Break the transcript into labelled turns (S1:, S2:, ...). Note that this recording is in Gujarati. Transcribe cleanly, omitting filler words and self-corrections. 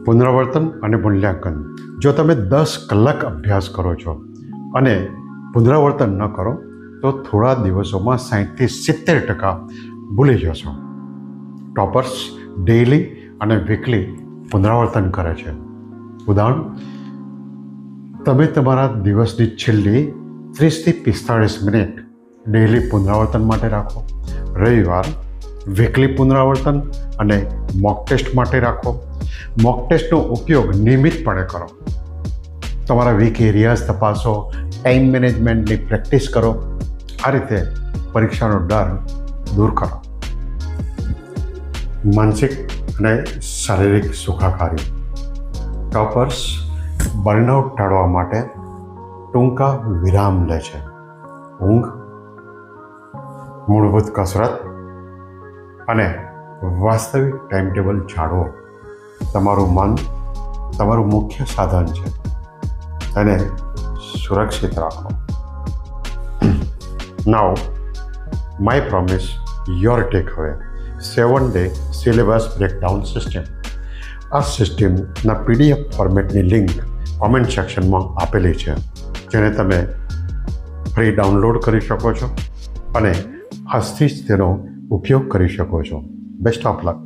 S1: પુનરાવર્તન અને મૂલ્યાંકન. જો તમે 10 કલાક અભ્યાસ કરો છો અને પુનરાવર્તન ન કરો તો થોડા દિવસોમાં 60-70% ભૂલી જશો. ટોપર્સ ડેઇલી અને વીકલી પુનરાવર્તન કરે છે. ઉદાહરણ, તમે તમારા દિવસની છેલ્લી 30-45 મિનિટ ડેઇલી પુનરાવર્તન માટે રાખો. રવિવાર વીકલી પુનરાવર્તન અને મોક ટેસ્ટ માટે રાખો. મોક ટેસ્ટનો ઉપયોગ નિયમિતપણે કરો. તમારા વીક એરિયાઝ તપાસો, ટાઈમ મેનેજમેન્ટની પ્રેક્ટિસ કરો. આ રીતે પરીક્ષાનો ડર દૂર કરો. માનસિક અને શારીરિક સુખાકારી. ટોપર્સ બર્નઆઉટ ટાળવા માટે ટૂંકા વિરામ લે છે. ઊંઘ, મૂળભૂત કસરત અને વાસ્તવિક ટાઈમ ટેબલ જાળવો. તમારું મન તમારું મુખ્ય સાધન છે, તેને સુરક્ષિત રાખો. Now my promise, your takeaway 7-day syllabus breakdown system. આ સિસ્ટમના PDF ફોર્મેટની લિંક કોમેન્ટ સેક્શનમાં આપેલી છે, જેને તમે ફ્રી ડાઉનલોડ કરી શકો છો અને આજથી જ તેનો ઉપયોગ કરી શકો છો. Best of luck.